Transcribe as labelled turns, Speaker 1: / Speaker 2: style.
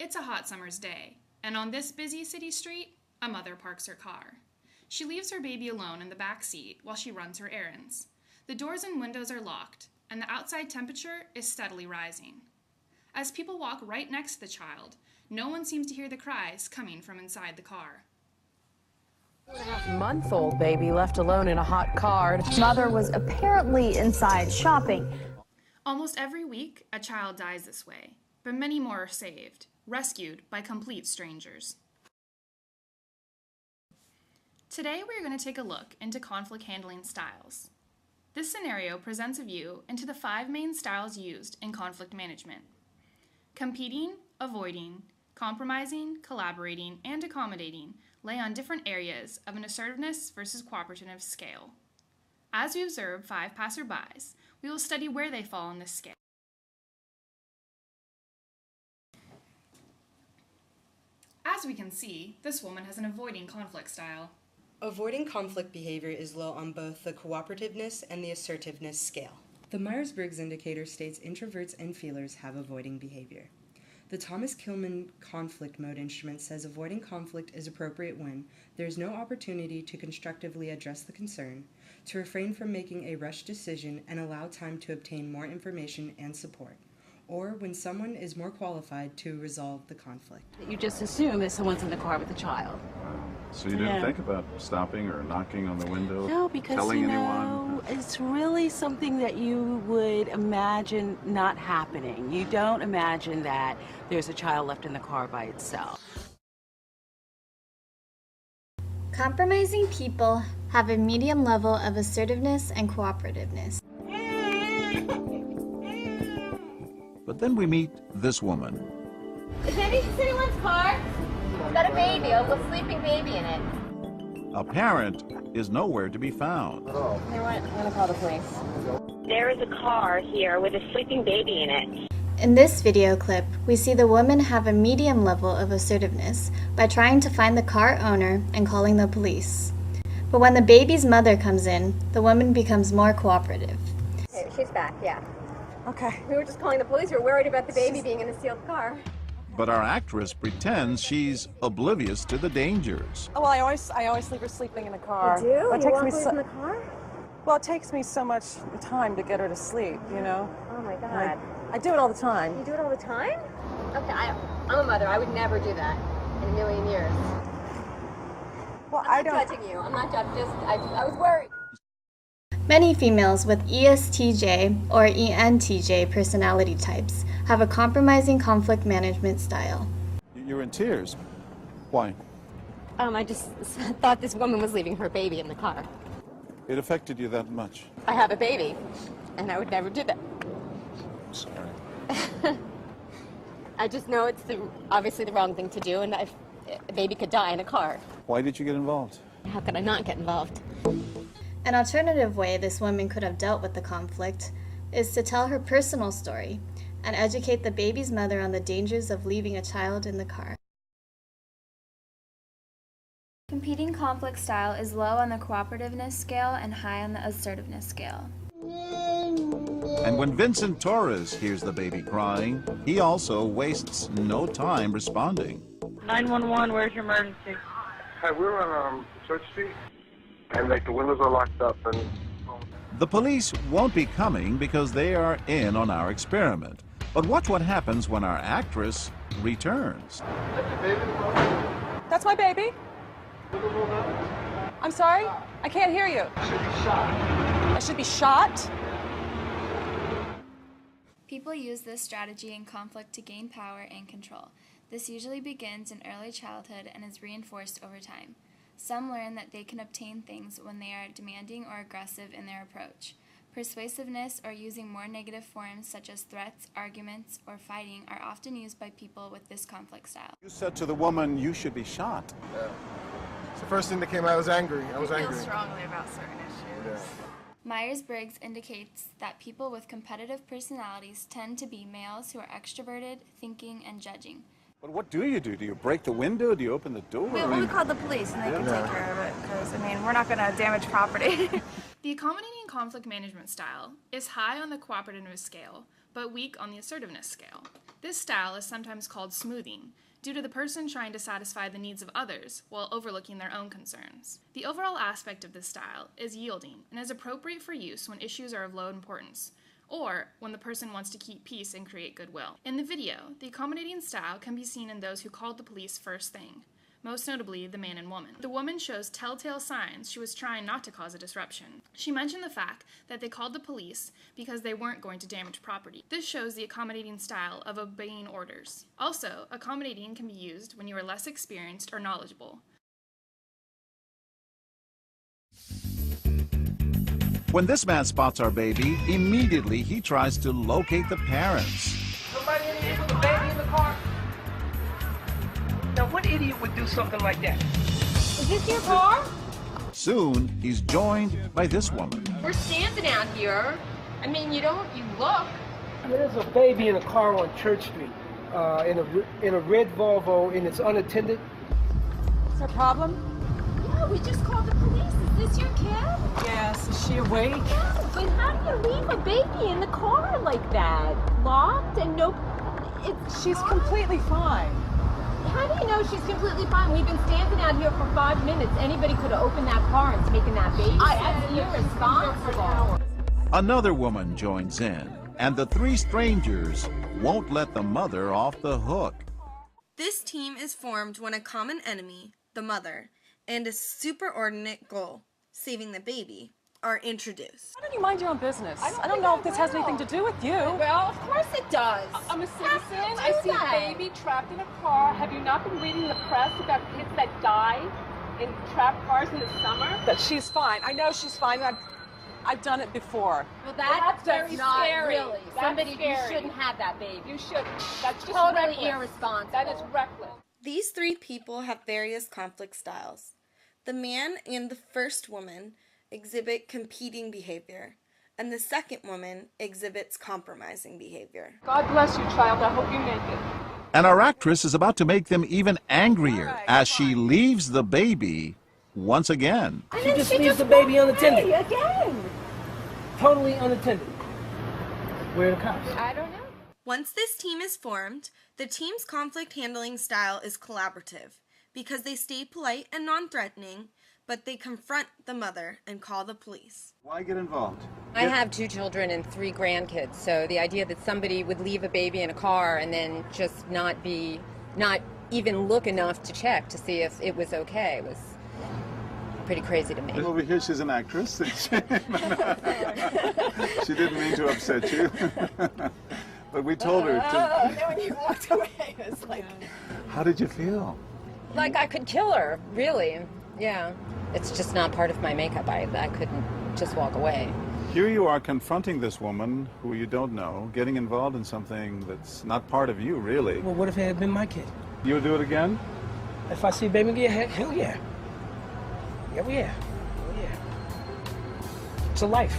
Speaker 1: It's a hot summer's day, and on this busy city street, a mother parks her car. She leaves her baby alone in the back seat while she runs her errands. The doors and windows are locked, and the outside temperature is steadily rising. As people walk right next to the child, no one seems to hear the cries coming from inside the car.
Speaker 2: 2.5-month-old baby left alone in a hot car.
Speaker 3: Mother was apparently inside shopping.
Speaker 1: Almost every week, a child dies this way, but many more are saved, rescued by complete strangers. Today, we are going to take a look into conflict handling styles. This scenario presents a view into the 5 main styles used in conflict management: competing, avoiding, compromising, collaborating, and accommodating lay on different areas of an assertiveness versus cooperative scale. As we observe 5 passerbys, we will study where they fall on this scale. As we can see, this woman has an avoiding conflict style.
Speaker 4: Avoiding conflict behavior is low on both the cooperativeness and the assertiveness scale. The Myers-Briggs indicator states introverts and feelers have avoiding behavior. The Thomas Kilmann conflict mode instrument says avoiding conflict is appropriate when there is no opportunity to constructively address the concern, to refrain from making a rushed decision and allow time to obtain more information and support, or when someone is more qualified to resolve the conflict.
Speaker 2: You just assume that someone's in the car with the child.
Speaker 5: So you didn't think about stopping or knocking on the window?
Speaker 2: No, because
Speaker 5: telling anyone?
Speaker 2: it's really something that you would imagine not happening. You don't imagine that there's a child left in the car by itself.
Speaker 3: Compromising people have a medium level of assertiveness and cooperativeness.
Speaker 5: But then we meet this woman.
Speaker 6: Is anyone's car? It's got a baby, a little sleeping baby in it.
Speaker 5: A parent is nowhere to be found.
Speaker 6: You know what? I'm gonna call the police. There is a car here with a sleeping baby in it.
Speaker 3: In this video clip, we see the woman have a medium level of assertiveness by trying to find the car owner and calling the police. But when the baby's mother comes in, the woman becomes more cooperative.
Speaker 6: Okay, she's back, yeah.
Speaker 2: Okay.
Speaker 6: We were just calling the police. We were worried about the baby being in the sealed car.
Speaker 5: But our actress pretends she's oblivious to the dangers.
Speaker 7: Oh, well, I always leave her sleeping in the car.
Speaker 6: You do?
Speaker 7: It
Speaker 6: You
Speaker 7: takes
Speaker 6: walk
Speaker 7: me
Speaker 6: away
Speaker 7: so,
Speaker 6: from the car?
Speaker 7: well, it takes me so much time to get her to sleep, you know?
Speaker 6: Oh my God.
Speaker 7: I do it all the time.
Speaker 6: You do it all the time? Okay, I'm a mother. I would never do that in a million years.
Speaker 7: Well,
Speaker 6: I'm not judging you. I'm not judging. I was worried.
Speaker 3: Many females with ESTJ or ENTJ personality types have a compromising conflict management style.
Speaker 5: You're in tears. Why?
Speaker 6: I just thought this woman was leaving her baby in the car.
Speaker 5: It affected you that much.
Speaker 6: I have a baby, and I would never do that.
Speaker 5: Sorry.
Speaker 6: I just know it's obviously the wrong thing to do, and a baby could die in a car.
Speaker 5: Why did you get involved?
Speaker 6: How could I not get involved?
Speaker 3: An alternative way this woman could have dealt with the conflict is to tell her personal story and educate the baby's mother on the dangers of leaving a child in the car.
Speaker 8: Competing conflict style is low on the cooperativeness scale and high on the assertiveness scale.
Speaker 5: And when Vincent Torres hears the baby crying, he also wastes no time responding.
Speaker 9: 911, where's your emergency?
Speaker 10: Hi, we're on Church Street, and the windows are locked up. And
Speaker 5: The police won't be coming because they are in on our experiment. But watch what happens when our actress returns.
Speaker 7: That's my baby. I'm sorry? I can't hear you. I should be shot?
Speaker 8: People use this strategy in conflict to gain power and control. This usually begins in early childhood and is reinforced over time. Some learn that they can obtain things when they are demanding or aggressive in their approach. Persuasiveness or using more negative forms such as threats, arguments, or fighting are often used by people with this conflict style.
Speaker 5: You said to the woman, you should be shot.
Speaker 10: yeah. It's the first thing that came out. I was angry.
Speaker 8: strongly about certain issues.
Speaker 10: Yeah.
Speaker 8: Myers-Briggs indicates that people with competitive personalities tend to be males who are extroverted, thinking, and judging.
Speaker 5: But what do? Do you break the window? Do you open the door?
Speaker 11: We called the police and they can take care of it because, we're not going to damage property.
Speaker 1: The accommodating conflict management style is high on the cooperative scale, but weak on the assertiveness scale. This style is sometimes called smoothing, due to the person trying to satisfy the needs of others while overlooking their own concerns. The overall aspect of this style is yielding and is appropriate for use when issues are of low importance, or when the person wants to keep peace and create goodwill. In the video, the accommodating style can be seen in those who called the police first thing, most notably the man and woman. The woman shows telltale signs she was trying not to cause a disruption. She mentioned the fact that they called the police because they weren't going to damage property. This shows the accommodating style of obeying orders. Also, accommodating can be used when you are less experienced or knowledgeable.
Speaker 5: When this man spots our baby, immediately he tries to locate the parents.
Speaker 12: Somebody in here with a baby in the car? Now, what idiot would do something like that?
Speaker 6: Is this your car?
Speaker 5: Soon, he's joined by this woman.
Speaker 6: We're standing out here. I mean, you look.
Speaker 12: There's a baby in a car on Church Street, in a red Volvo, and it's unattended.
Speaker 7: Is there a problem?
Speaker 6: Yeah, we just called the police. Is this your kid?
Speaker 7: Yes. Is she awake?
Speaker 6: No, but how do you leave a baby in the car like that? Locked and no...
Speaker 7: She's completely fine.
Speaker 6: How do you know she's completely fine? We've been standing out here for 5 minutes. Anybody could have opened that car and taken that baby. That's irresponsible.
Speaker 5: Another woman joins in, and the three strangers won't let the mother off the hook.
Speaker 13: This team is formed when a common enemy, the mother, and a superordinate goal, saving the baby, are introduced.
Speaker 7: Why don't you mind your own business? I don't know if this has anything to do with you.
Speaker 6: Well, of course it does.
Speaker 14: I'm a citizen. I see a baby trapped in a car. Have you not been reading the press about kids that die in trapped cars in the summer?
Speaker 7: That she's fine. I know she's fine. I've done it before.
Speaker 6: Well, that's very
Speaker 14: not
Speaker 6: scary.
Speaker 14: Really.
Speaker 6: Somebody,
Speaker 14: scary.
Speaker 6: You shouldn't have that baby.
Speaker 14: You shouldn't. That's just
Speaker 6: totally
Speaker 14: reckless.
Speaker 6: irresponsible.
Speaker 14: That is reckless.
Speaker 13: These three people have various conflict styles. The man and the first woman exhibit competing behavior, and the second woman exhibits compromising behavior.
Speaker 14: God bless you, child. I hope you make it.
Speaker 5: And our actress is about to make them even angrier as she leaves the baby once again.
Speaker 12: She just leaves the baby unattended.
Speaker 6: Again.
Speaker 12: Totally unattended. Where are the cops?
Speaker 6: I don't know.
Speaker 13: Once this team is formed, the team's conflict handling style is collaborative because they stay polite and non-threatening, but they confront the mother and call the police.
Speaker 5: Why get involved?
Speaker 6: I have 2 children and 3 grandkids, so the idea that somebody would leave a baby in a car and then just not even look enough to check to see if it was okay was pretty crazy to me.
Speaker 15: Over here, she's an actress. She didn't mean to upset you. But we told her to...
Speaker 6: And then when you walked away, it was like...
Speaker 15: How did you feel?
Speaker 6: Like I could kill her, really. Yeah. It's just not part of my makeup. I couldn't just walk away.
Speaker 15: Here you are confronting this woman who you don't know, getting involved in something that's not part of you, really.
Speaker 12: Well, what if it had been my kid?
Speaker 15: You'll do it again?
Speaker 12: If I see baby again, hell yeah. Yeah. It's a life.